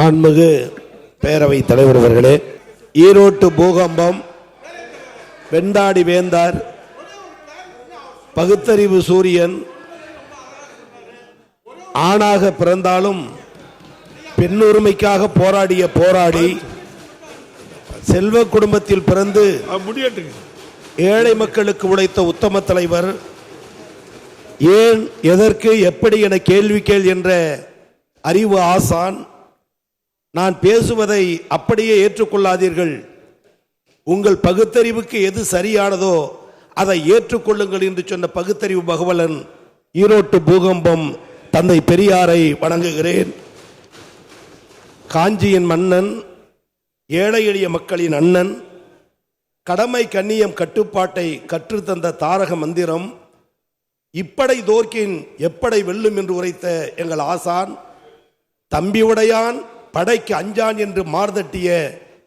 மாண்புமிகு பேரவைத் தலைவர் அவர்களே, ஈரோட்டு பூகம்பம், வெண்டாடி வேந்தார், பகுத்தறிவு சூரியன், ஆணாக பிறந்தாலும் பெண்ணுரிமைக்காக போராடிய போராடி, செல்வ குடும்பத்தில் பிறந்து ஏழை மக்களுக்கு உழைத்த உத்தம தலைவர், ஏன் எதற்கு எப்படி என கேள்வி கேள் என்ற அறிவு ஆசான், நான் பேசுவதை அப்படியே ஏற்றுக்கொள்ளாதீர்கள், உங்கள் பகுத்தறிவுக்கு எது சரியானதோ அதை ஏற்றுக்கொள்ளுங்கள் என்று சொன்ன பகுத்தறிவு பகவலன் ஈரோட்டு பூகம்பம் தந்தை பெரியாரை வணங்குகிறேன். காஞ்சியின் மன்னன், ஏழை எளிய மக்களின் அண்ணன், கடமை கண்ணியம் கட்டுப்பாட்டை கற்றுத்தந்த தாரக மந்திரம், இப்படை தோற்கின் எப்படை வெல்லும் என்று உரைத்த எங்கள் ஆசான், தம்பி உடையான் படைக்கு அஞ்சான் என்று மார்தட்டிய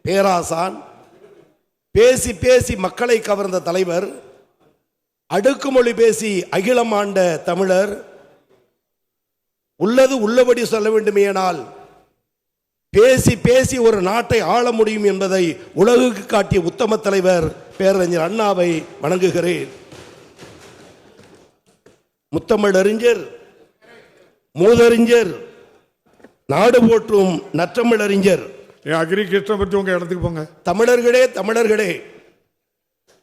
பேராசான், பேசி பேசி மக்களை கவர்ந்த தலைவர், அடுக்குமொழி பேசி அகிலம் ஆண்ட தமிழர், உள்ளது உள்ளபடி சொல்ல வேண்டுமேனால் பேசி பேசி ஒரு நாட்டை ஆள முடியும் என்பதை உலகுக்கு காட்டிய உத்தம தலைவர் பேரறிஞர் அண்ணாவை வணங்குகிறேன். முத்தமிழ் அறிஞர், மூதறிஞர், நாடு போற்றும் நற்றமிழறிஞர், தமிழர்களே தமிழர்களே,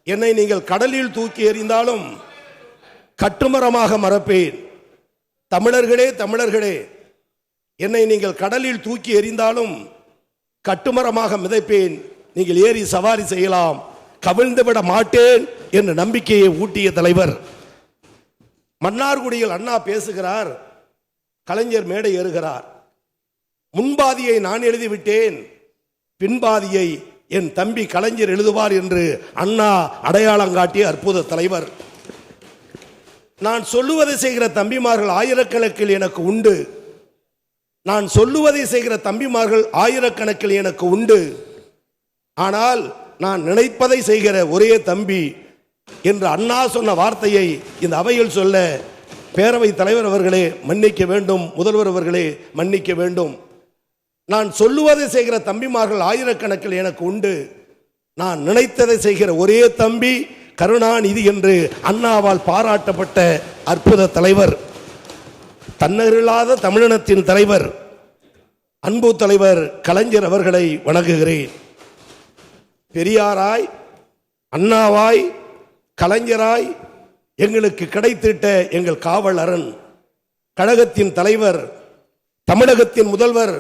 என்னை நீங்கள் கடலில் தூக்கி எறிந்தாலும் கட்டுமரமாக மறப்பேன். தமிழர்களே தமிழர்களே, என்னை நீங்கள் கடலில் தூக்கி எறிந்தாலும் கட்டுமரமாக மிதைப்பேன். நீங்கள் ஏறி சவாரி செய்யலாம், கவிழ்ந்து விட மாட்டேன் என்ற நம்பிக்கையை ஊட்டிய தலைவர். மன்னார்குடியில் அண்ணா பேசுகிறார், கலைஞர் மேடை ஏறுகிறார். முன்பாதியை நான் எழுதிவிட்டேன், பின்பாதியை என் தம்பி கலைஞர் எழுதுவார் என்று அண்ணா அடையாளம் காட்டிய அற்புத தலைவர். நான் சொல்லுவதை செய்கிற தம்பிமார்கள் ஆயிரக்கணக்கில் எனக்கு உண்டு, நான் சொல்லுவதை செய்கிற தம்பிமார்கள் ஆயிரக்கணக்கில் எனக்கு உண்டு, ஆனால் நான் நினைப்பதை செய்கிற ஒரே தம்பி என்று அண்ணா சொன்ன வார்த்தையை இந்த அவையில் சொல்ல பேரவைத் தலைவர் அவர்களே மன்னிக்க வேண்டும், முதல்வர் அவர்களே மன்னிக்க வேண்டும். நான் சொல்லுவதை செய்கிற தம்பிமார்கள் ஆயிரக்கணக்கில் எனக்கு உண்டு, நான் நினைத்ததை செய்கிற ஒரே தம்பி கருணாநிதி என்று அண்ணாவால் பாராட்டப்பட்ட அற்புத தலைவர், தன்னறில்லாத தமிழினத்தின் தலைவர், அன்பு தலைவர் கலைஞர் அவர்களை வணங்குகிறேன். பெரியாராய், அண்ணாவாய், கலைஞராய் எங்களுக்கு கிடைத்திட்ட எங்கள் காவல் அரண், கழகத்தின் தலைவர், தமிழகத்தின் முதல்வர்,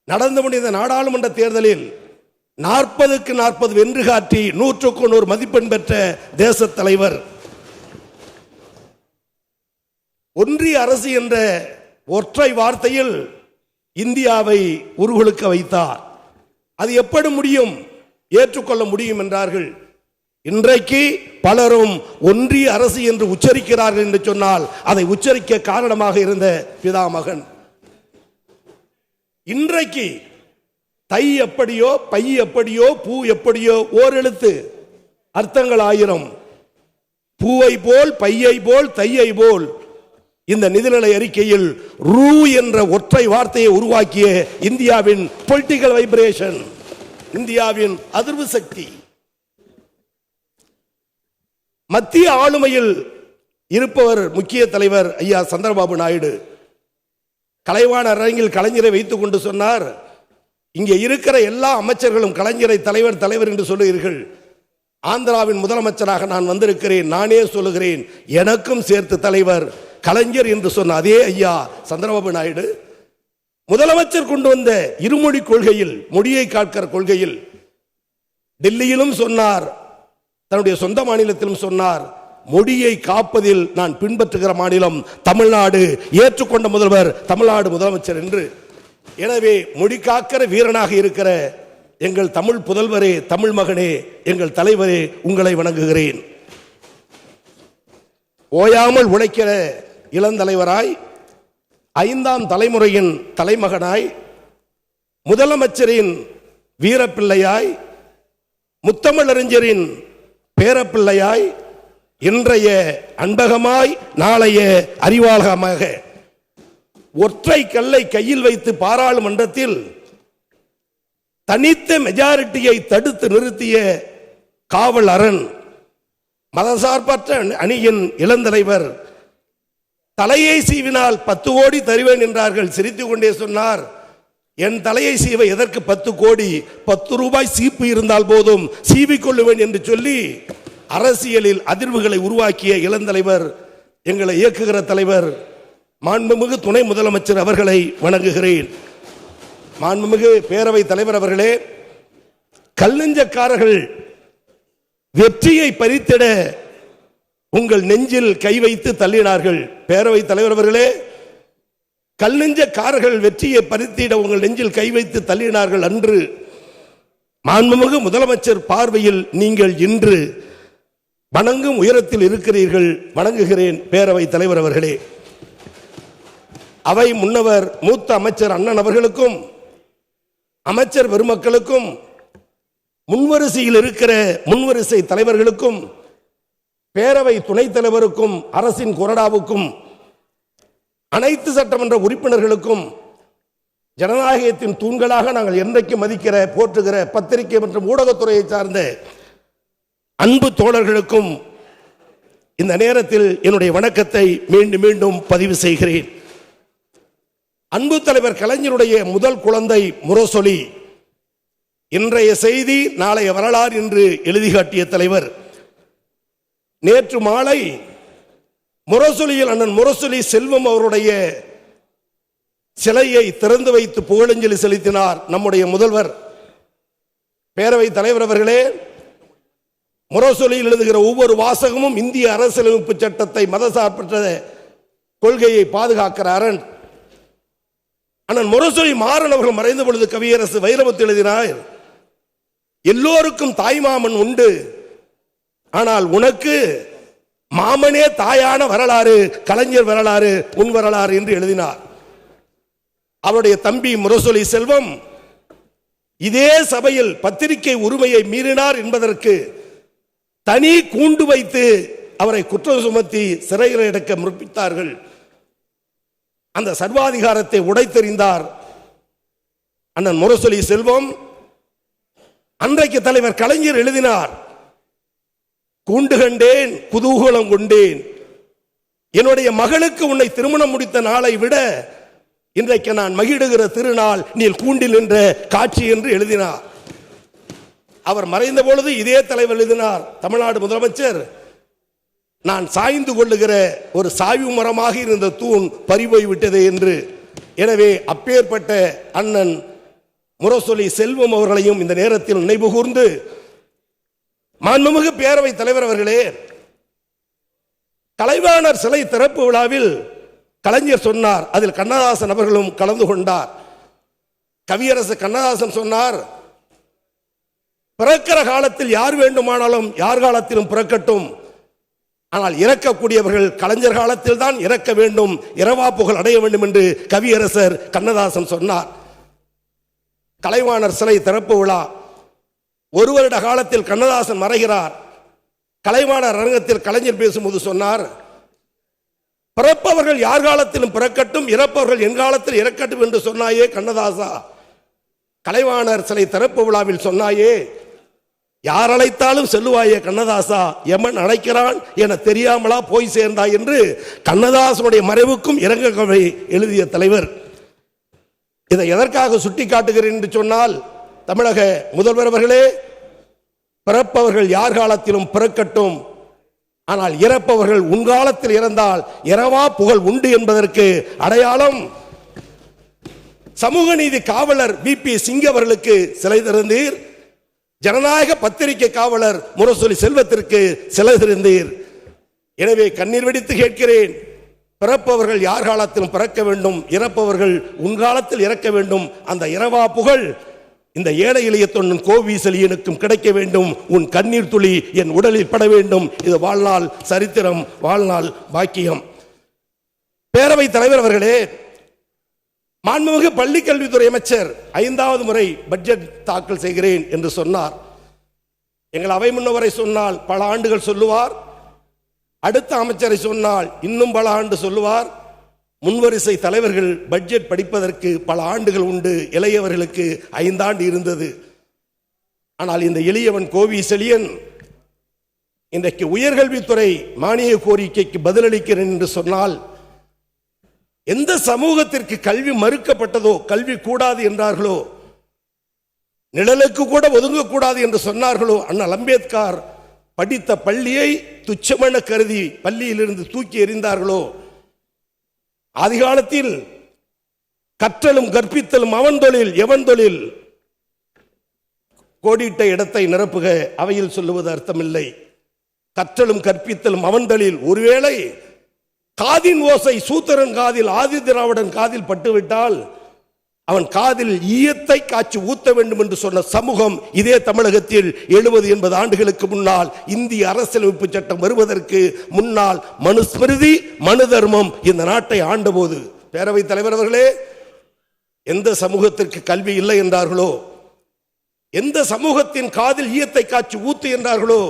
நடந்து முடிந்த நாடாளுமன்ற தேர்தலில் 40க்கு 40 வென்று காட்டி 100க்கு 100 மதிப்பெண் பெற்ற தேச தலைவர், ஒன்றிய அரசு என்ற ஒற்றை வார்த்தையில் இந்தியாவை உருகுலுக்க வைத்தார். அது எப்படி முடியும், ஏற்றுக்கொள்ள முடியும் என்றார்கள். இன்றைக்கு பலரும் ஒன்றிய அரசு என்று உச்சரிக்கிறார்கள் என்று சொன்னால் அதை உச்சரிக்க காரணமாக இருந்த பிதாமகன். இன்றைக்கு தை எப்படியோ, பை எப்படியோ, பூ எப்படியோ, ஓர் எழுத்து அர்த்தங்கள் ஆயிரம். பூவை போல், பையை போல், தையை போல் இந்த நிதிநிலை அறிக்கையில் ரூ என்ற ஒற்றை வார்த்தையை உருவாக்கிய இந்தியாவின் பொலிட்டிக்கல் வைப்ரேஷன், இந்தியாவின் அதிர்வு சக்தி. மத்திய ஆளுமையில் இருப்பவர் முக்கிய தலைவர் ஐயா சந்திரபாபு நாயுடு. கலைவாண அரங்கில் கலைஞரை வைத்துக் கொண்டு சொன்னார், இங்கே இருக்கிற எல்லா அமைச்சர்களும் கலைஞரை தலைவர் தலைவர் என்று சொல்லுகிறீர்கள், ஆந்திராவின் முதலமைச்சராக நான் வந்திருக்கிறேன், நானே சொல்லுகிறேன் எனக்கும் சேர்த்து தலைவர் கலைஞர் என்று சொன்ன அதே ஐயா சந்திரபாபு நாயுடு முதலமைச்சர் கொண்டு வந்த இருமொழி கொள்கையில், மொழியை காக்கிற கொள்கையில் டெல்லியிலும் சொன்னார், தன்னுடைய சொந்த மாநிலத்திலும் சொன்னார், மொழியை காப்பதில் நான் பின்பற்றுகிற மாநிலம் தமிழ்நாடு, ஏற்றுக்கொண்ட முதல்வர் தமிழ்நாடு முதலமைச்சர் என்று. எனவே மொழி காக்கிற வீரனாக இருக்கிற எங்கள் தமிழ் புதல்வரே, தமிழ் மகனே, எங்கள் தலைவரே, உங்களை வணங்குகிறேன். ஓயாமல் உழைக்கிற இளந்தலைவராய், 5ஆம் தலைமுறையின் தலைமகனாய், முதலமைச்சரின் வீரப்பிள்ளையாய், முத்தமிழறிஞரின் பேரப்பிள்ளையாய், இன்றைய அன்பகமாய் நாளைய அறிவாளகமாக ஒற்றை கல்லை கையில் வைத்து பாராளுமன்றத்தில் தனித்த மெஜாரிட்டியை தடுத்து நிறுத்திய காவல் அரண் மதசார்பற்ற அணியின் இளந்தலைவர் தலையை சீவினால் 10 கோடி தருவேன் என்றார்கள். சிரித்துக் கொண்டே சொன்னார், என் தலையை சீவ எதற்கு 10 கோடி, 10 ரூபாய் சீப்பு இருந்தால் போதும், சீவிக்கொள்ளுவேன் என்று சொல்லி அரசியலில் அதிர்வுகளை உருவாக்கிய இளந்தலைவர், எங்களை இயக்குகிற தலைவர் மாண்புமிகு துணை முதலமைச்சர் அவர்களை வணங்குகிறேன். மாண்புமிகு பேரவை தலைவர் அவர்களே, கல்நெஞ்சக்காரர்கள் வெற்றியை பறித்திட உங்கள் நெஞ்சில் கை வைத்து தள்ளினார்கள். பேரவை தலைவர் அவர்களே, கல்நெஞ்சக்காரர்கள் வெற்றியை பறித்திட உங்கள் நெஞ்சில் கை வைத்து தள்ளினார்கள் அன்று. மாண்புமிகு முதலமைச்சர் பார்வையில் நீங்கள் இன்று வணங்கும் உயரத்தில் இருக்கிறீர்கள். வணங்குகிறேன் பேரவை தலைவர் அவர்களே. அவை முன்னவர் மூத்த அமைச்சர் அண்ணன் அவர்களுக்கும் அமைச்சர் பெருமக்களுக்கும் முன்வரிசையில் இருக்கிற முன்வரிசை தலைவர்களுக்கும் பேரவை துணைத் தலைவருக்கும் அரசின் கொறடாவுக்கும் அனைத்து சட்டமன்ற உறுப்பினர்களுக்கும் ஜனநாயகத்தின் தூண்களாக நாங்கள் என்றைக்கு மதிக்கிற போற்றுகிற பத்திரிகை மற்றும் ஊடகத்துறையை சார்ந்த அன்பு தோழர்களுக்கும் இந்த நேரத்தில் என்னுடைய வணக்கத்தை மீண்டும் மீண்டும் பதிவு செய்கிறேன். அன்பு தலைவர் கலைஞருடைய முதல் குழந்தை முரசொலி இன்றைய செய்தி நாளைய வரலாறு என்று எழுதி காட்டிய தலைவர். நேற்று மாலை முரசொலியில் அண்ணன் முரசொலி செல்வம் அவருடைய சிலையை திறந்து வைத்து புகழஞ்சலி செலுத்தினார் நம்முடைய முதல்வர். பேரவை தலைவர் அவர்களே, முரசொலியில் எழுதுகிற ஒவ்வொரு வாசகமும் இந்திய அரசியலமைப்பு சட்டத்தை மதசார்பற்ற கொள்கையை பாதுகாக்கிற அரண். அண்ணன் முரசொலி மாறன் அவர்கள் மறைந்த பொழுது கவியரசு வைரமுத்து எழுதினார், எல்லோருக்கும் தாய்மாமன் உண்டு, ஆனால் உனக்கு மாமனே தாயான வரலாறு கலைஞர் வரலாறு உன் வரலாறு என்று எழுதினார். அவருடைய தம்பி முரசொலி செல்வம் இதே சபையில் பத்திரிகை உரிமையை மீறினார் என்பதற்கு தனி கூண்டு வைத்து அவரை குற்றம் சுமத்தி சிறையில் அடைக்க முற்பட்டார்கள். அந்த சர்வாதிகாரத்தை உடைத்தெறிந்தார் அண்ணன் முரசொலி செல்வம். அன்றைக்கு தலைவர் கலைஞர் எழுதினார், கூண்டு கண்டேன் குதூகலம் கொண்டேன், என்னுடைய மகளுக்கு உன்னை திருமணம் முடித்த நாளை விட இன்றைக்கு நான் மகிழுகிற திருநாள் நீ கூண்டில் நின்ற காட்சி என்று எழுதினார். அவர் மறைந்த பொழுது இதே தலைவர் எழுதினார், தமிழ்நாடு முதலமைச்சர், நான் சாய்ந்து கொள்ளுகிற ஒரு சாய்வு மரமாக இருந்த தூண் பறிபோய் விட்டது என்று. எனவே அப்பேற்பட்ட அண்ணன் முரசொலி செல்வம் அவர்களையும் இந்த நேரத்தில் நினைவு கூர்ந்து, மாண்புமிகு பேரவை தலைவர் அவர்களே, கலைவாணர் சிலை திறப்பு விழாவில் கலைஞர் சொன்னார், அதில் கண்ணதாசன் அவர்களும் கலந்து கொண்டார். கவியரசு கண்ணதாசன் சொன்னார், பிறக்கிற காலத்தில் யார் வேண்டுமானாலும் யார் காலத்திலும் பிறக்கட்டும், ஆனால் இறக்கக்கூடியவர்கள் கலைஞர் காலத்தில் தான் இறக்க வேண்டும், இரவா புகழ் அடைய வேண்டும் என்று கவியரசர் கண்ணதாசன் சொன்னார். கலைவாணர் சிலை திறப்பு விழா ஒரு வருட காலத்தில் கண்ணதாசன் மறைகிறார். கலைவாணர் அரங்கத்தில் கலைஞர் பேசும்போது சொன்னார், பிறப்பவர்கள் யார் காலத்திலும் பிறக்கட்டும், இறப்பவர்கள் என் காலத்தில் இறக்கட்டும் என்று சொன்னாயே கண்ணதாசா. கலைவாணர் சிலை திறப்பு விழாவில் சொன்னாயே, யார் அழைத்தாலும் செல்லுவாயே கண்ணதாசா, எமன் அழைக்கிறான் என தெரியாமலா போய் சேர்ந்தாய் என்று கண்ணதாசனுடைய மறைவுக்கும் இரங்கலை எழுதிய தலைவர். இதை எதற்காக சுட்டி காட்டுகிறேன் என்று சொன்னால், தமிழக முதல்வர் அவர்களே, பிறப்பவர்கள் யார் காலத்திலும் பிறக்கட்டும், ஆனால் இறப்பவர்கள் உன் காலத்தில் இறந்தால் இரவா புகழ் உண்டு என்பதற்கு அடையாளம் சமூக நீதி காவலர் பிபி சிங் அவர்களுக்கு சிலை திறந்தீர், ஜனநாயக பத்திரிகை காவலர் முரசொலி செல்வத்திற்கு சிலை திறந்தீர். எனவே கண்ணீர் வெடித்து கேட்கிறேன், பிறப்பவர்கள் யார் காலத்திலும் பிறக்க வேண்டும், இறப்பவர்கள் உன் காலத்தில் இறக்க வேண்டும். அந்த இரவா புகழ் இந்த ஏழை எளிய தொண்டன் கோவிசலியனுக்கும் கிடைக்க வேண்டும். உன் கண்ணீர் துளி என் உடலில் பட வேண்டும். இது வாழ்நாள் சரித்திரம், வாழ்நாள் பாக்கியம். பேரவை தலைவர் அவர்களே, மாண்புமிகு பள்ளிக்கல்வித்துறை அமைச்சர் 5வது முறை பட்ஜெட் தாக்கல் செய்கிறேன் என்று சொன்னார். எங்கள் அவை முன்னவரை சொன்னால் பல ஆண்டுகள் சொல்லுவார், அடுத்த அமைச்சரை சொன்னால் இன்னும் பல ஆண்டு சொல்லுவார், முன்வரிசை தலைவர்கள் பட்ஜெட் படிப்பதற்கு பல ஆண்டுகள் உண்டு, இளையவர்களுக்கு 5 ஆண்டு இருந்தது. ஆனால் இந்த எளியவன் கோவி செழியன் இன்றைக்கு உயர்கல்வித்துறை மானிய கோரிக்கைக்கு பதிலளிக்கிறேன் என்று சொன்னால், எந்த சமூகத்திற்கு கல்வி மறுக்கப்பட்டதோ, கல்வி கூடாது என்றார்களோ, நிழலுக்கு கூட ஒதுங்கக்கூடாது என்று சொன்னார்களோ, அண்ணல் அம்பேத்கர் படித்த பள்ளியை துச்சமென கருதி பள்ளியிலிருந்து தூக்கி எறிந்தார்களோ, ஆதிகாலத்தில் கற்றலும் கற்பித்தலும் அவன் தொழில் எவன் தொழில், கோடிட்ட இடத்தை நிரப்புக அவையில் சொல்லுவது அர்த்தமில்லை. கற்றலும் கற்பித்தலும் அவன் தொழில். ஒருவேளை காதின் ஓசை சூத்திரன் காதில், ஆதி திராவிடன் காதில் பட்டுவிட்டால் அவன் காதில் ஈயத்தை காய்ச்சி ஊத்த வேண்டும் என்று சொன்ன சமூகம் இதே தமிழகத்தில் 70-80 ஆண்டுகளுக்கு முன்னால் இந்திய அரசியலமைப்பு சட்டம் வருவதற்கு முன்னால் மனுஸ்மிருதி, மனு தர்மம் இந்த நாட்டை ஆண்டபோது, பேரவைத் தலைவர் அவர்களே, எந்த சமூகத்திற்கு கல்வி இல்லை என்றார்களோ, எந்த சமூகத்தின் காதில் ஈயத்தை காய்ச்சி ஊத்து என்றார்களோ,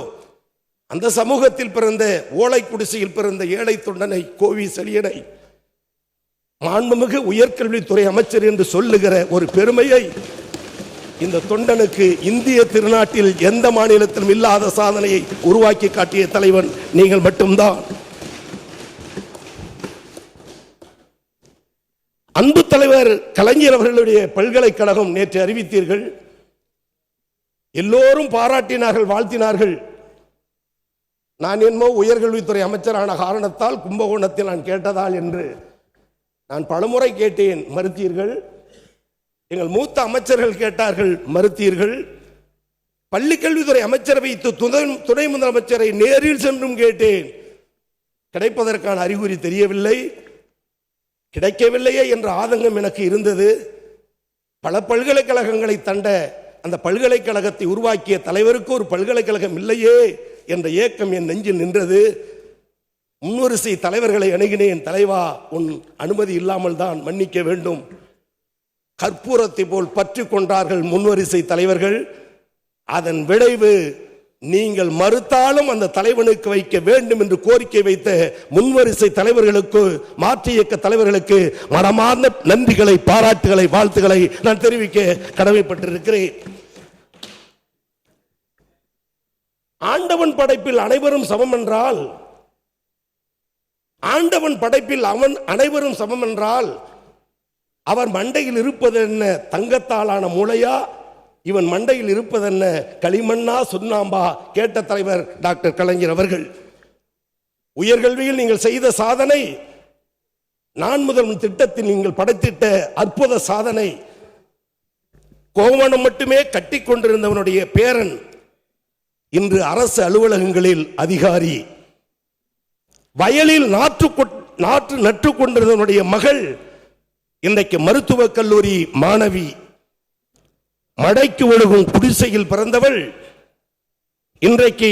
அந்த சமூகத்தில் பிறந்த, ஓலை குடிசையில் பிறந்த ஏழை தொண்டனை கோவி செழியனை மாண்புமிகு உயர்கல்வித்துறை அமைச்சர் என்று சொல்லுகிற ஒரு பெருமையை இந்த தொண்டனுக்கு இந்திய திருநாட்டில் எந்த மாநிலத்திலும் இல்லாத சாதனையை உருவாக்கி காட்டிய தலைவன் நீங்கள் மட்டும்தான். அன்பு தலைவர் கலைஞர் அவர்களுடைய பல்கலைக்கழகம் நேற்று அறிவித்தீர்கள். எல்லோரும் பாராட்டினார்கள், வாழ்த்தினார்கள். நான் என்னமோ உயர்கல்வித்துறை அமைச்சரான காரணத்தால் கும்பகோணத்தில் நான் கேட்டதால் என்று நான் பலமுறை கேட்டேன், மறுத்தீர்கள். எங்கள் மூத்த அமைச்சர்கள் கேட்டார்கள், மறுத்தீர்கள். பள்ளிக்கல்வித்துறை அமைச்சரை வைத்து துணை முதலமைச்சரை நேரில் சென்றும் கேட்டேன். கிடைப்பதற்கான அறிகுறி தெரியவில்லை. கிடைக்கவில்லையே என்ற ஆதங்கம் எனக்கு இருந்தது. பல பல்கலைக்கழகங்களை தண்ட அந்த பல்கலைக்கழகத்தை உருவாக்கிய தலைவருக்கு ஒரு பல்கலைக்கழகம் இல்லையே என்ற ஏக்கம் என் நெஞ்சில் நின்றது. முன்வரிசை தலைவர்களை அணுகினேன். தலைவா, உன் அனுமதி இல்லாமல் தான், மன்னிக்க வேண்டும். கற்பூரத்தை போல் பற்றி கொண்டார்கள் முன்வரிசை தலைவர்கள். அதன் விளைவு நீங்கள் மறுத்தாலும் அந்த தலைவனுக்கு வைக்க வேண்டும் என்று கோரிக்கை வைத்த முன்வரிசை தலைவர்களுக்கு, மாற்று இயக்க தலைவர்களுக்கு மனமார்ந்த நன்றிகளை, பாராட்டுகளை, வாழ்த்துக்களை நான் தெரிவிக்க கடமைப்பட்டிருக்கிறேன். ஆண்டவன் படைப்பில் அனைவரும் சமம் என்றால், ஆண்டவன் படைப்பில் அவன் அனைவரும் சமம் என்றால், அவர் மண்டையில் இருப்பது என்ன தங்கத்தாலான மூளையா, இவன் மண்டையில் இருப்பது என்ன களிமண்ணா சுண்ணாம்பா கேட்ட தலைவர் டாக்டர் கலைஞர் அவர்கள். உயர்கல்வியில் நீங்கள் செய்த சாதனை, நான் முதல்வன் திட்டத்தில் நீங்கள் படைத்திட்ட அற்புத சாதனை. கோவணம் மட்டுமே கட்டி கொண்டிருந்தவனுடைய பேரன் இன்று அரசு அலுவலகங்களில் அதிகாரி. வயலில் நாற்று நட்டு கொண்டிருந்தவனுடைய மகள் இன்றைக்கு மருத்துவக் கல்லூரி மாணவி. மடைக்கு ஒழுகும் குடிசையில் பிறந்தவள் இன்றைக்கு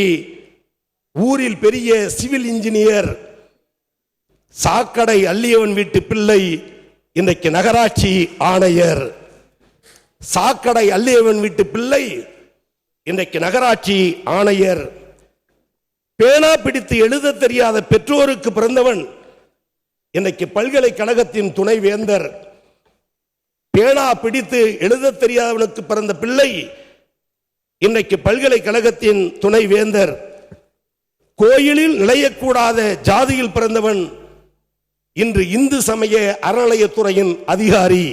ஊரில் பெரிய சிவில் இன்ஜினியர். சாக்கடை அள்ளியவன் வீட்டு பிள்ளை இன்றைக்கு நகராட்சி ஆணையர். சாக்கடை அள்ளியவன் வீட்டு பிள்ளை இன்றைக்கு நகராட்சி ஆணையர். பேனா பிடித்து எழுத தெரியாத பெற்றோருக்கு பிறந்தவன் இன்றைக்கு பல்கலைக்கழகத்தின் துணைவேந்தர். பேனா பிடித்து எழுத தெரியாதவனுக்கு பிறந்த பிள்ளை இன்றைக்கு பல்கலைக்கழகத்தின் துணைவேந்தர். கோயிலில் நிலையக்கூடாத ஜாதியில் பிறந்தவன் இன்று இந்து சமய அறநிலையத்துறையின் அதிகாரி.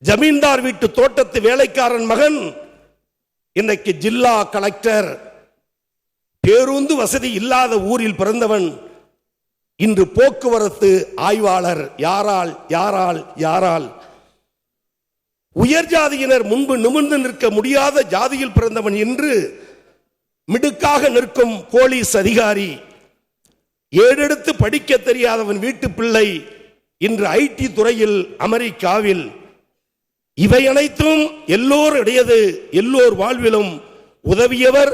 ஜமீன்தார் வீட்டு தோட்டத்து வேலைக்காரன் மகன் இன்றைக்கு ஜில்லா கலெக்டர். பேருந்து வசதி இல்லாத ஊரில் பிறந்தவன் இன்று போக்குவரத்து ஆய்வாளர். யாரால் யாரால் யாரால்? உயர் ஜாதியினர் முன்பு நிமிர்ந்து நிற்க முடியாத ஜாதியில் பிறந்தவன் இன்று மிடுக்காக நிற்கும் போலீஸ் அதிகாரி. ஏறெடுத்து படிக்க தெரியாதவன் வீட்டு பிள்ளை இன்று ஐடி துறையில் அமெரிக்காவில். இவை அனைத்தும் எல்லோருடையது. எல்லோர் வாழ்விலும் உதவியவர்,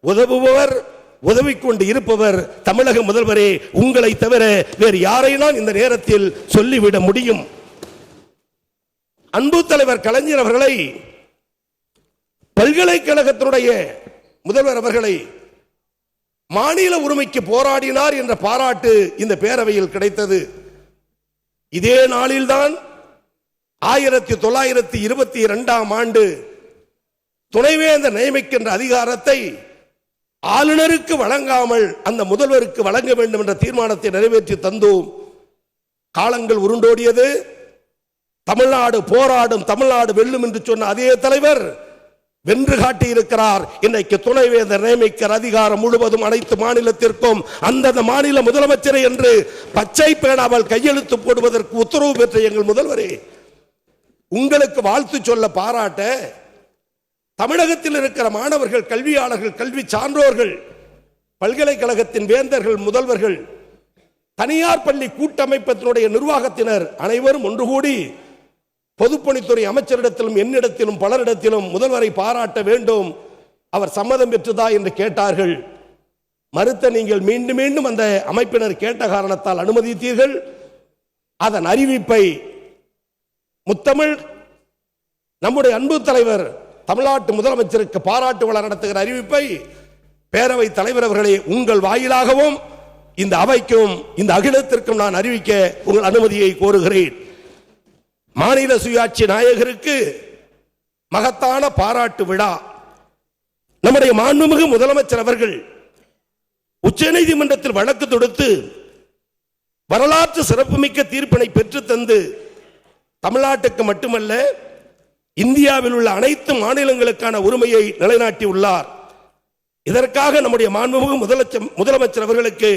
உதவுபவர், உதவிக்கொண்டு இருப்பவர் தமிழக முதல்வரே. உங்களை தவிர வேறு யாரை நான் இந்த நேரத்தில் சொல்லிவிட முடியும்? அன்பு தலைவர் கலைஞர் அவர்களை, பல்கலைக்கழகத்தினுடைய முதல்வர் அவர்களை மாநில உரிமைக்கு போராடினார் என்ற பாராட்டு இந்த பேரவையில் கிடைத்தது. இதே நாளில்தான் 1922ஆம் ஆண்டு துணைவேந்தர் நியமிக்கின்ற அதிகாரத்தை ஆளுநருக்கு வழங்காமல் அந்த முதல்வருக்கு வழங்க வேண்டும் என்ற தீர்மானத்தை நிறைவேற்றி தந்தோம். காலங்கள் உருண்டோடியது. தமிழ்நாடு போராடும், தமிழ்நாடு வெல்லும் என்று சொன்ன அதே தலைவர் வென்று காட்டி இருக்கிறார். இன்றைக்கு துணைவேந்தர் நியமிக்கிற அதிகாரம் முழுவதும் அனைத்து மாநிலத்திற்கும் அந்தந்த மாநில முதலமைச்சரை என்று பச்சை பேனாமல் கையெழுத்து போடுவதற்கு உத்தரவு பெற்ற எங்கள் முதல்வரே, உங்களுக்கு வாழ்த்து சொல்ல பாராட்ட தமிழகத்தில் இருக்கிற மாணவர்கள், கல்வியாளர்கள், கல்வி சான்றோர்கள், பல்கலைக்கழகத்தின் வேந்தர்கள், முதல்வர்கள், தனியார் பள்ளி கூட்டமைப்பினுடைய நிர்வாகத்தினர் அனைவரும் ஒன்று கூடி பொதுப்பணித்துறை அமைச்சரிடத்திலும் என்னிடத்திலும் பலரிடத்திலும் முதல்வரை பாராட்ட வேண்டும், அவர் சம்மதம் பெற்றுதா என்று கேட்டார்கள். மறுத்த நீங்கள் மீண்டும் மீண்டும் அந்த அமைப்பினர் கேட்ட காரணத்தால் அனுமதித்தீர்கள். அதன் அறிவிப்பை முத்தமிழ் நம்முடைய அன்பு தலைவர் தமிழ்நாட்டு முதலமைச்சருக்கு பாராட்டு விழா நடத்துகிற அறிவிப்பை பேரவை தலைவர் அவர்களே உங்கள் வாயிலாகவும் இந்த அவைக்கும் இந்த அகிலத்திற்கும் நான் அறிவிக்க உங்கள் அனுமதியை கோருகிறேன். மாநில சுயாட்சி நாயகருக்கு மகத்தான பாராட்டு விழா. நம்முடைய மாண்புமிகு முதலமைச்சர் அவர்கள் உச்சநீதிமன்றத்தில் வழக்கு தொடுத்து வரலாற்று சிறப்புமிக்க தீர்ப்பினை பெற்று தந்து தமிழ்நாட்டுக்கு மட்டுமல்ல இந்தியாவில் உள்ள அனைத்து மாநிலங்களுக்கான உரிமையை நிலைநாட்டி உள்ளார். இதற்காக நம்முடைய மாண்புமிகு முதலமைச்சர் அவர்களுக்கு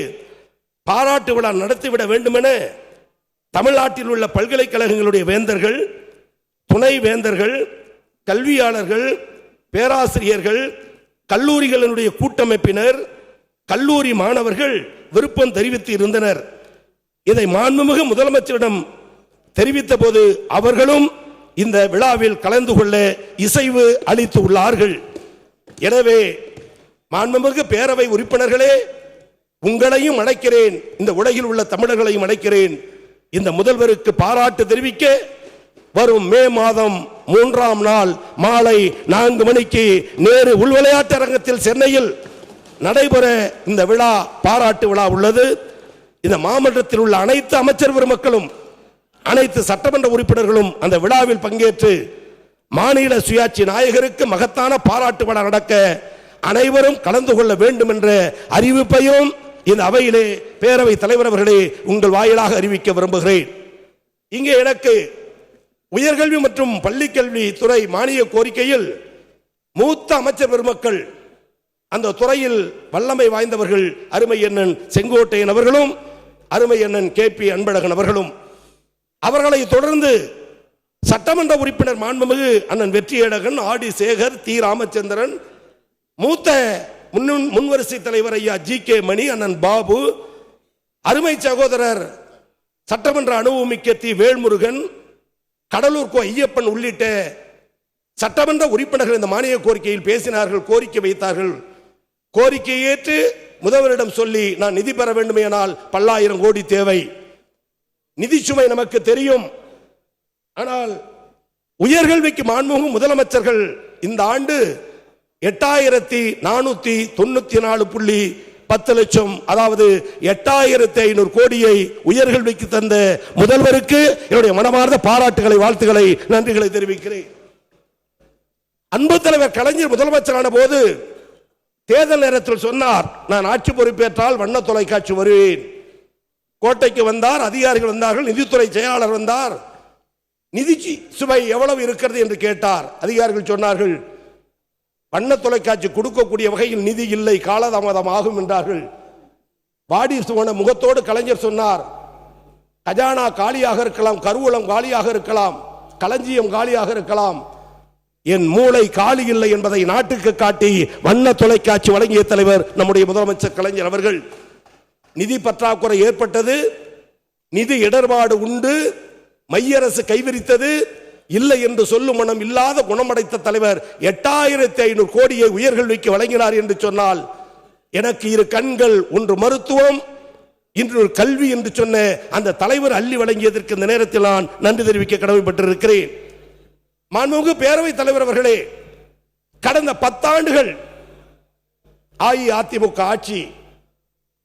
பாராட்டு விழா நடத்திவிட வேண்டும் என தமிழ்நாட்டில் உள்ள பல்கலைக்கழகங்களுடைய வேந்தர்கள், துணை வேந்தர்கள், கல்வியாளர்கள், பேராசிரியர்கள், கல்லூரிகளினுடைய கூட்டமைப்பினர், கல்லூரி மாணவர்கள் விருப்பம் தெரிவித்து இருந்தனர். இதை மாண்புமிகு முதலமைச்சரிடம் தெரிவித்த போது அவர்களும் இந்த விழாவில் கலந்து கொள்ள இசைவு அளித்து உள்ளார்கள். எனவே மாண்புமிகு பேரவை உறுப்பினர்களே, உங்களையும் அழைக்கிறேன், இந்த உலகில் உள்ள தமிழர்களையும் அழைக்கிறேன். இந்த முதல்வருக்கு பாராட்டு தெரிவிக்க வரும் மே மாதம் 3ஆம் நாள் மாலை 4 மணிக்கு நேரு உள்விளையாட்டு அரங்கத்தில் சென்னையில் நடைபெற இந்த விழா, பாராட்டு விழா உள்ளது. இந்த மாமன்றத்தில் உள்ள அனைத்து அமைச்சர் பெருமக்களும் அனைத்து சட்டமன்ற உறுப்பினர்களும் அந்த விழாவில் பங்கேற்று மாநில சுயாட்சி நாயகருக்கு மகத்தான பாராட்டு விழா நடக்க அனைவரும் கலந்து கொள்ள வேண்டும் என்ற அறிவிப்பையும் இந்த அவையிலே பேரவை தலைவர் அவர்களே உங்கள் வாயிலாக அறிவிக்க விரும்புகிறேன். இங்கே எனக்கு உயர்கல்வி மற்றும் பள்ளிக்கல்வி துறை மானிய கோரிக்கையில் மூத்த அமைச்சர் பெருமக்கள், அந்த துறையில் வல்லமை வாய்ந்தவர்கள், அருமை அண்ணன் செங்கோட்டையன் அவர்களும் அருமை அண்ணன் KP அன்பழகன் அவர்களும், அவர்களை தொடர்ந்து சட்டமன்ற உறுப்பினர் மாண்புமிகு அண்ணன் வெற்றியழகன், ஆடி சேகர், தி ராமச்சந்திரன், மூத்த முன்வரிசை தலைவர் ஐயா GK மணி, அண்ணன் பாபு, அருமை சகோதரர் சட்டமன்ற அனுபவமிக்க தி வேல்முருகன், கடலூர் ஐயப்பன் உள்ளிட்ட சட்டமன்ற உறுப்பினர்கள் இந்த மானிய கோரிக்கையில் பேசினார்கள், கோரிக்கை வைத்தார்கள். கோரிக்கை ஏற்று முதல்வரிடம் சொல்லி நான் நிதி பெற வேண்டுமேனால் பல்லாயிரம் கோடி தேவை, நிதி சுமை நமக்கு தெரியும். ஆனால் உயர்கல்விக்கு மாண்புமிகு முதலமைச்சர்கள் இந்த ஆண்டு 8494.10 லட்சம், அதாவது 8500 கோடியை உயர்கல்விக்கு தந்த முதல்வருக்கு என்னுடைய மனமார்ந்த பாராட்டுகளை, வாழ்த்துக்களை, நன்றிகளை தெரிவிக்கிறேன். அன்பு தலைவர் கலைஞர் முதலமைச்சரான போது தேர்தல் நேரத்தில் சொன்னார், நான் ஆட்சி பொறுப்பேற்றால் வண்ண தொலைக்காட்சி வருவேன். கோட்டைக்கு வந்தார், அதிகாரிகள் வந்தார்கள், நிதித்துறை செயலாளர் வந்தார். நிதி சுமை எவ்வளவு இருக்கிறது என்று கேட்டார். அதிகாரிகள் சொன்னார்கள், வண்ண தொலைக்காட்சி கொடுக்கக்கூடிய வகையில் நிதி இல்லை, காலதாமதம் ஆகும் என்றார்கள். வாடி சுவன முகத்தோடு கலைஞர் சொன்னார், கஜானா காலியாக இருக்கலாம், கருவூலம் காலியாக இருக்கலாம், களஞ்சியம் காலியாக இருக்கலாம், என் மூளை காலி இல்லை என்பதை நாட்டுக்கு காட்டி வண்ண தொலைக்காட்சி வழங்கிய தலைவர் நம்முடைய முதலமைச்சர் கலைஞர் அவர்கள். நிதி பற்றாக்குறை ஏற்பட்டது, நிதி இடர்பாடு உண்டு, மைய அரசு கைவிரித்தது, இல்லை என்று சொல்லும் மனம் இல்லாத குணமடைத்த தலைவர் 8500 கோடியை உயர்கல்விக்கு வழங்கினார் என்று சொன்னால் எனக்கு இரு கண்கள், ஒன்று மருத்துவம், இன்று கல்வி என்று சொன்ன அந்த தலைவர் அள்ளி வழங்கியதற்கு இந்த நேரத்தில் நான் நன்றி தெரிவிக்க கடமைப்பட்டிருக்கிறேன். மாண்புமிகு பேரவைத் தலைவர் அவர்களே, கடந்த 10 ஆண்டுகள் அஇஅதிமுக ஆட்சி,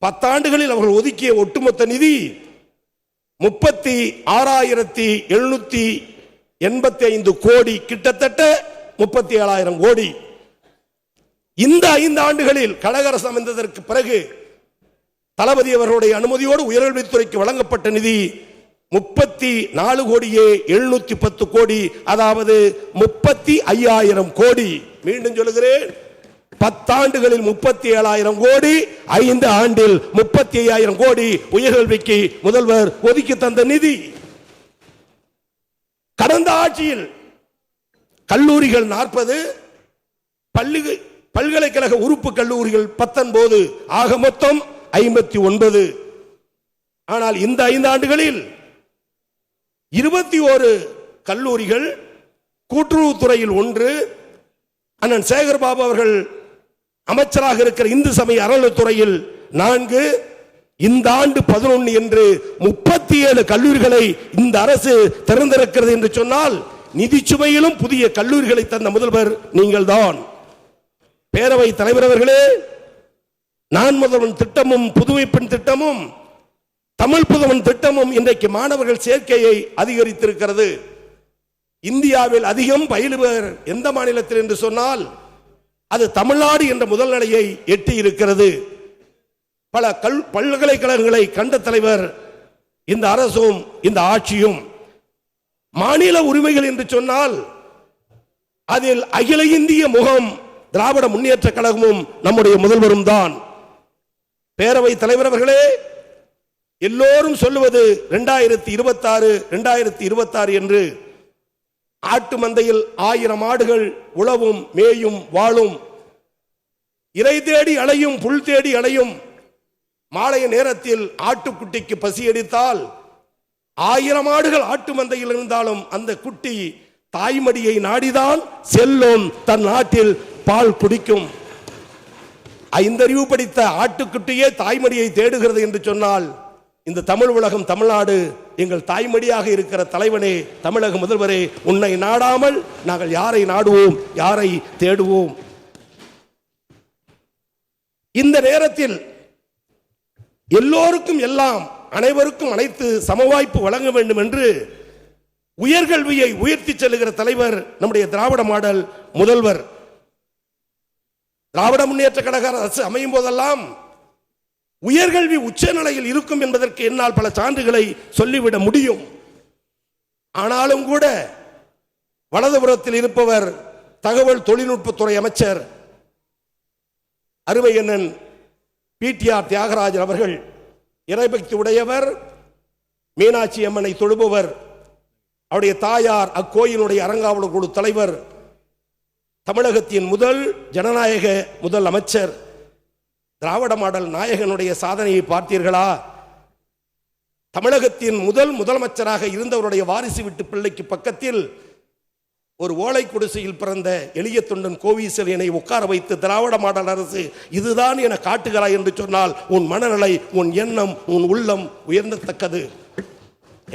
10 ஆண்டுகளில் அவர்கள் ஒதுக்கிய ஒட்டுமொத்த நிதி 36,785 கோடி, கிட்டத்தட்ட 37,000 கோடி. இந்த 5 ஆண்டுகளில் கழக அரசு அமைந்ததற்கு பிறகு தளபதி அவர்களுடைய அனுமதியோடு உயர்கல்வித்துறைக்கு வழங்கப்பட்ட நிதி 34,710 கோடி, அதாவது 35,000 கோடி. மீண்டும் சொல்லுகிறேன், 10 ஆண்டுகளில் 37,000 கோடி, 5 ஆண்டில் 35,000 கோடி உயர்கல்விக்கு முதல்வர் ஒதுக்கி தந்த நிதி. கடந்த ஆட்சியில் கல்லூரிகள் 40, பல்கலைக்கழக உறுப்பு கல்லூரிகள் 19, ஆக மொத்தம் 59. ஆனால் இந்த 5 ஆண்டுகளில் 21 கல்லூரிகள், கூட்டுறவுத்துறையில் 1, அண்ணன் சேகர்பாபு அவர்கள் அமைச்சராக இருக்கிற இந்து சமய அறநிலையத்துறையில் 4, இந்த ஆண்டு 11 என்று 37 கல்லூரிகளை இந்த அரசு திறந்திருக்கிறது என்று சொன்னால், நிதி சுமையிலும் புதிய கல்லூரிகளை தந்த முதல்வர் நீங்கள் தான். பேரவை தலைவர் அவர்களே, நான் முதல்வன் திட்டமும் புதுமை பெண் திட்டமும் தமிழ் புதவன் திட்டமும் இன்றைக்கு மாணவர்கள் சேர்க்கையை அதிகரித்திருக்கிறது. இந்தியாவில் அதிகம் பயிலுவர் எந்த மாநிலத்தில் என்று சொன்னால் அது தமிழ்நாடு என்ற முதல் நிலையை எட்டி இருக்கிறது. பல பல்கலைக்கழகங்களை கண்ட தலைவர் இந்த அரசும் இந்த ஆட்சியும். மாநில உரிமைகள் என்று சொன்னால் அதில் அகில இந்திய முகம் திராவிட முன்னேற்ற கழகமும் நம்முடைய முதல்வரும் தான். பேரவை தலைவர் அவர்களே, எல்லோரும் சொல்லுவது 2026 2026 என்று. ஆட்டு மந்தையில் 1000 ஆடுகள் உழவும் மேயும் வாழும், இறை தேடி அலையும் புல் தேடி அலையும். மாலைய நேரத்தில் ஆட்டுக்குட்டிக்கு பசி எடுத்தால் 1000 ஆடுகள் ஆட்டு மந்தையில் இருந்தாலும் அந்த குட்டி தாய்மடியை நாடிதான் செல்லும், தன் நாட்டில் பால் குடிக்கும். 5 அறிவு படித்த ஆட்டுக்குட்டியே தாய்மடியை தேடுகிறது என்று சொன்னால், இந்த தமிழ் உலகம் தமிழ்நாடு எங்கள் தாய்மடியாக இருக்கிற தலைவனே, தமிழக முதல்வரே, உன்னை நாடாமல் நாங்கள் யாரை நாடுவோம், யாரை தேடுவோம்? இந்த நேரத்தில் எல்லோருக்கும் எல்லாம், அனைவருக்கும் அனைத்து சமவாய்ப்பு வழங்க வேண்டும் என்று உயர்கல்வியை உயர்த்தி செல்லுகிற தலைவர் நம்முடைய திராவிட மாடல் முதல்வர். திராவிட முன்னேற்ற கழக அரசு அமையும் போதெல்லாம் உயர்கல்வி உச்ச நிலையில் இருக்கும் என்பதற்கு என்னால் பல சான்றுகளை சொல்லிவிட முடியும். ஆனாலும் கூட வலதுபுறத்தில் இருப்பவர் தகவல் தொழில்நுட்பத்துறை அமைச்சர் அருமை அண்ணன் பிடிஆர் தியாகராஜன் அவர்கள். இறைபக்தி உடையவர், மீனாட்சி அம்மனை தொழுபவர். அவருடைய தாயார் அக்கோயிலுடைய அறங்காவலர் குழு தலைவர், தமிழகத்தின் முதல் ஜனநாயக முதல் அமைச்சர். திராவிட மாடல் நாயகனுடைய சாதனையை பார்த்தீர்களா? தமிழகத்தின் முதலமைச்சராக இருந்தவருடைய வாரிசு விட்டு பிள்ளைக்கு பக்கத்தில் ஒரு ஓலை குடிசையில் பிறந்த எளிய தொண்டன் கோவிசெலியனை உட்கார வைத்து திராவிட மாடல் அரசு இதுதான் என காட்டுகிறாய் என்று சொன்னால் உன் மனநிலை, உன் எண்ணம், உன் உள்ளம் உயர்ந்தத்தக்கது.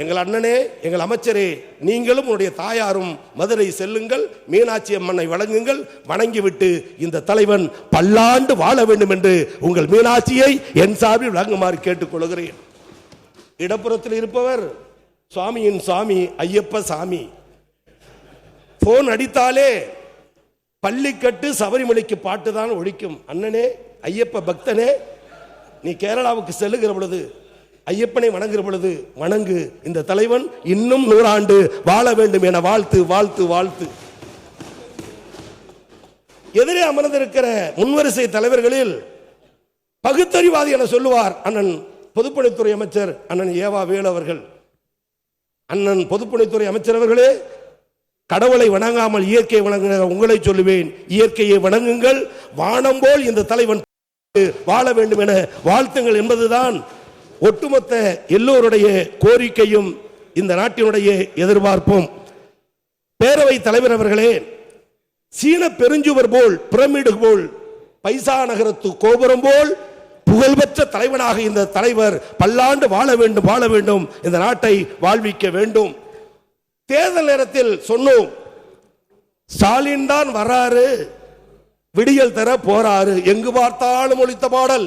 எங்கள் அண்ணனே, எங்கள் அமைச்சரே, நீங்களும் உன்னுடைய தாயாரும் மதுரை செல்லுங்கள், மீனாட்சி அம்மனை வணங்குங்கள். வணங்கிவிட்டு இந்த தலைவன் பல்லாண்டு வாழ வேண்டும் என்று உங்கள் மீனாட்சியை என் சார்பில் வழங்குமாறு கேட்டுக்கொள்கிறேன். இடப்புறத்தில் இருப்பவர் சுவாமியின் சாமி ஐயப்ப சாமி. போன் அடித்தாலே பள்ளிக்கட்டு சபரிமலைக்கு பாட்டு தான் ஒழிக்கும். அண்ணனே, ஐயப்ப பக்தனே, நீ கேரளாவுக்கு செல்லுகிற பொழுது, ஐயப்பனை வணங்குகிற பொழுது வணங்கு. இந்த தலைவன் இன்னும் 100 ஆண்டு வாழ வேண்டும் என வாழ்த்து வாழ்த்து வாழ்த்து. எதிரே அமர்ந்திருக்கிற முன்வரிசை தலைவர்களில் பகுத்தறிவாதி என சொல்லுவார் அண்ணன் பொதுப்பணித்துறை அமைச்சர் அண்ணன் ஏவா வேலு அவர்கள். அண்ணன் பொதுப்பணித்துறை அமைச்சர் அவர்களே, கடவுளை வணங்காமல் இயற்கையை வணங்குகிற உங்களை சொல்லுவேன், இயற்கையை வணங்குங்கள். வானம் போல் இந்த தலைவன் வாழ வேண்டும் என வாழ்த்துங்கள் என்பதுதான் ஒட்டுமொத்த எல்லோருடைய கோரிக்கையும், இந்த நாட்டினுடைய எதிர்பார்ப்பும். பேரவை தலைவர் அவர்களே, சீன பெருஞ்சுவர் போல், பிரமிடு போல், பைசா நகரத்து கோபுரம் போல் புகழ்பெற்ற தலைவனாக இந்த தலைவர் பல்லாண்டு வாழ வேண்டும் வாழ வேண்டும், இந்த நாட்டை வாழ்விக்க வேண்டும். தேர்தல் நேரத்தில் சொன்னோம், ஸ்டாலின் தான் வராரு, விடியல் தர போறாரு, எங்கு பார்த்தாலும் ஒலித்த பாடல்.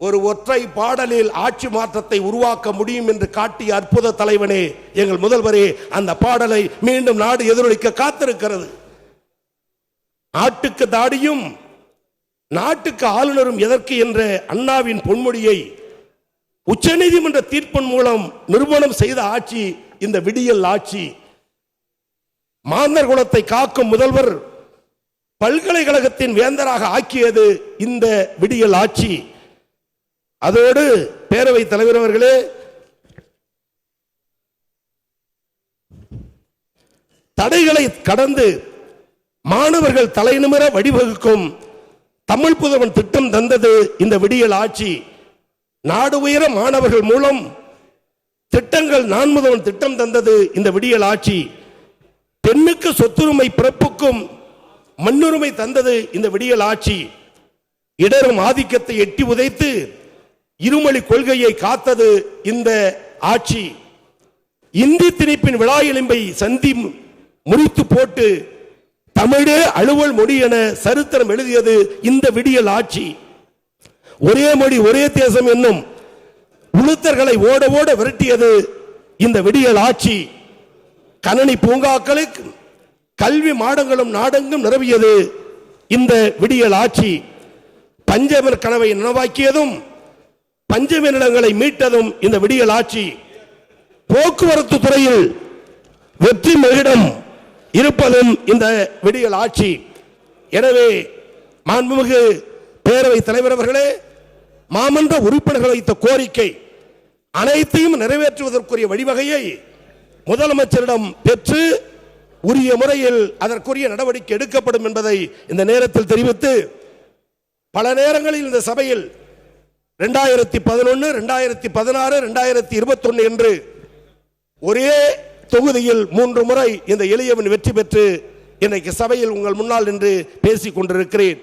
ஒரு ஒற்றை பாடலில் ஆட்சி மாற்றத்தை உருவாக்க முடியும் என்று காட்டிய அற்புத தலைவனே, எங்கள் முதல்வரே, அந்த பாடலை மீண்டும் நாடு எதிரொலிக்க காத்திருக்கிறது. ஆட்டுக்கு தாடியும் நாட்டுக்கு ஆளுநரும் எதற்கு என்ற அண்ணாவின் பொன்மொழியை உச்சநீதிமன்ற தீர்ப்பின் மூலம் நிரூபணம் செய்த ஆட்சி இந்த விடியல் ஆட்சி. மாந்தர் குலத்தை காக்கும் முதல்வர் பல்கலைக்கழகத்தின் வேந்தராக ஆக்கியது இந்த விடியல் ஆட்சி. அதோடு பேரவை தலைவர் அவர்களே, தடைகளை கடந்து மாணவர்கள் தலைநிமிர வழிவகுக்கும் தமிழ் புதல்வன் திட்டம் தந்தது இந்த விடியல் ஆட்சி. நாடு உயர மாணவர்கள் மூலம் திட்டங்கள் நான் முதல்வன் திட்டம் தந்தது இந்த விடியல் ஆட்சி. பெண்ணுக்கு சொத்துரிமை பிறப்புக்கும் மண்ணுரிமை தந்தது இந்த விடியல் ஆட்சி. இடரும் ஆதிக்கத்தை எட்டி உதைத்து இருமொழி கொள்கையை காத்தது இந்த ஆட்சி. இந்தி திணிப்பின் விழா எலும்பை சந்தி முறித்து போட்டு தமிழே அலுவல் மொழி என சரித்திரம் எழுதியது இந்த விடியல் ஆட்சி. ஒரே மொழி ஒரே தேசம் என்னும் உளுத்தர்களை ஓட ஓட விரட்டியது இந்த விடியல் ஆட்சி. கணனி பூங்காக்களுக்கு கல்வி மாடங்களும் நாடெங்கும் நிரம்பியது இந்த விடியல் ஆட்சி. பஞ்சமர் கனவை நனவாக்கியதும் பஞ்சமி நிலங்களை மீட்டதும் இந்த விடியல் ஆட்சி. போக்குவரத்து துறையில் வெற்றி மகிடம் இருப்பதும் இந்த விடியல் ஆட்சி. எனவே மாண்புமிகு பேரவை தலைவர் அவர்களே, மாமன்ற உறுப்பினர்கள் வைத்த கோரிக்கை அனைத்தையும் நிறைவேற்றுவதற்குரிய வழிவகையை முதலமைச்சரிடம் பெற்று உரிய முறையில் அதற்குரிய நடவடிக்கை எடுக்கப்படும் என்பதை இந்த நேரத்தில் தெரிவித்து, பல நேரங்களில் இந்த சபையில் 2011, 2016, 2021 என்று ஒரே தொகுதியில் 3 முறை இந்த எளியவன் வெற்றி பெற்று இன்றைக்கு சபையில் உங்கள் முன்னால் நின்று பேசிக் கொண்டிருக்கிறேன்.